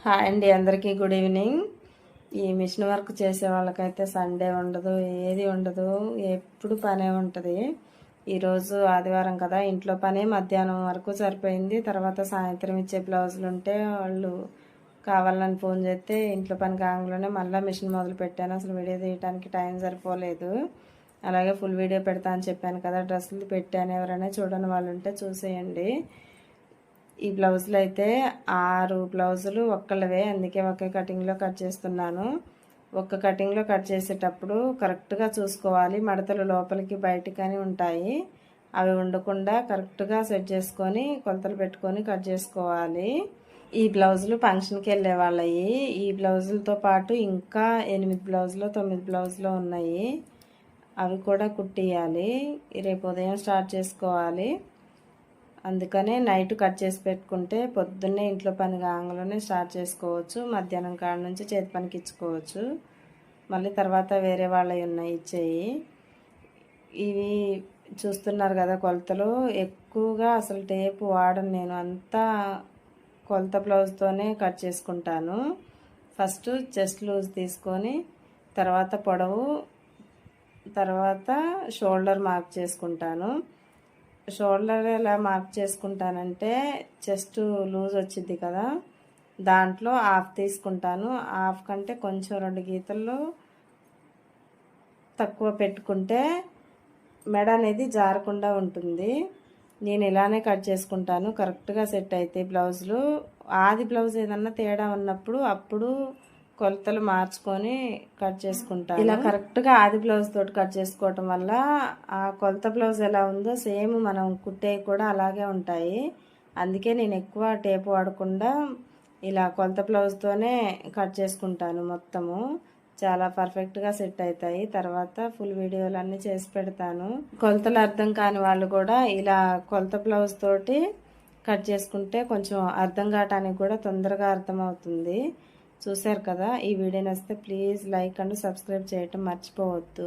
Hi అండి, అందరికీ good evening. ఈ మిషన్ వర్క్ చేసే వాళ్ళకైతే సండే ఉండదు, ఏది ఉండదు, ఎప్పుడు పనే ఉంటుంది. ఈరోజు ఆదివారం కదా, ఇంట్లో పనే మధ్యాహ్నం వరకు సరిపోయింది. తర్వాత సాయంత్రం ఇచ్చే బ్లౌజులు ఉంటే వాళ్ళు కావాలని ఫోన్ చేస్తే ఇంట్లో పని కాగానే మళ్ళీ మిషన్ మొదలు పెట్టాను. అసలు వీడియో తీయడానికి టైం సరిపోలేదు. అలాగే ఫుల్ వీడియో పెడతా అని చెప్పాను కదా, డ్రెస్సులు పెట్టాను. ఎవరైనా చూడని వాళ్ళు ఉంటే చూసేయండి. ఈ బ్లౌజులు అయితే 6 బ్లౌజులు ఒక్కళ్ళవే, అందుకే ఒకే కటింగ్లో కట్ చేస్తున్నాను. ఒక్క కటింగ్లో కట్ చేసేటప్పుడు కరెక్ట్గా చూసుకోవాలి. మడతలు లోపలికి బయటికని ఉంటాయి, అవి ఉండకుండా కరెక్ట్గా సెట్ చేసుకొని కొలతలు పెట్టుకొని కట్ చేసుకోవాలి. ఈ బ్లౌజులు ఫంక్షన్కి వెళ్ళే వాళ్ళవి. ఈ బ్లౌజులతో పాటు ఇంకా 8 బ్లౌజులు 9 బ్లౌజులు ఉన్నాయి, అవి కూడా కుట్టియాలి. రేపు ఉదయం స్టార్ట్ చేసుకోవాలి. అందుకనే నైట్ కట్ చేసి పెట్టుకుంటే పొద్దున్నే ఇంట్లో పని కాగానే స్టార్ట్ చేసుకోవచ్చు. మధ్యాహ్నం కాడ నుంచి చేతి పనికి ఇచ్చుకోవచ్చు. మళ్ళీ తర్వాత వేరే వాళ్ళవి ఉన్నాయి ఇచ్చేయి. ఇవి చూస్తున్నారు కదా కొలతలు. ఎక్కువగా అసలు టేపు వాడను నేను, అంతా కొలత బ్లౌజ్తోనే కట్ చేసుకుంటాను. ఫస్ట్ చెస్ట్ లూజ్ తీసుకొని తర్వాత పొడవు, తర్వాత షోల్డర్ మార్క్ చేసుకుంటాను. షోల్డర్ ఎలా మార్క్ చేసుకుంటానంటే, చెస్ట్ లూజ్ వచ్చింది కదా, దాంట్లో హాఫ్ తీసుకుంటాను. హాఫ్ కంటే కొంచెం 2 గీతలు తక్కువ పెట్టుకుంటే మెడ అనేది జారకుండా ఉంటుంది. నేను ఇలానే కట్ చేసుకుంటాను. కరెక్ట్గా సెట్ అయితే బ్లౌజులు. ఆది బ్లౌజ్ ఏదన్నా తేడా ఉన్నప్పుడు అప్పుడు కొలతలు మార్చుకొని కట్ చేసుకుంటాను. ఇలా కరెక్ట్గా ఆది బ్లౌజ్ తోటి కట్ చేసుకోవటం వల్ల ఆ కొలత బ్లౌజ్ ఎలా ఉందో సేమ్ మనం కుట్టేవి కూడా అలాగే ఉంటాయి. అందుకే నేను ఎక్కువ టేపు వాడకుండా ఇలా కొలత బ్లౌజ్తోనే కట్ చేసుకుంటాను. మొత్తము చాలా పర్ఫెక్ట్గా సెట్ అవుతాయి. తర్వాత ఫుల్ వీడియోలు అన్నీ చేసి పెడతాను. కొలతలు అర్థం కాని వాళ్ళు కూడా ఇలా కొలత బ్లౌజ్ తోటి కట్ చేసుకుంటే కొంచెం అర్థం కావటానికి కూడా తొందరగా అర్థమవుతుంది. చూశారు కదా, ఈ వీడియో నచ్చితే ప్లీజ్ లైక్ అండ్ సబ్స్క్రైబ్ చేయటం మర్చిపోవద్దు.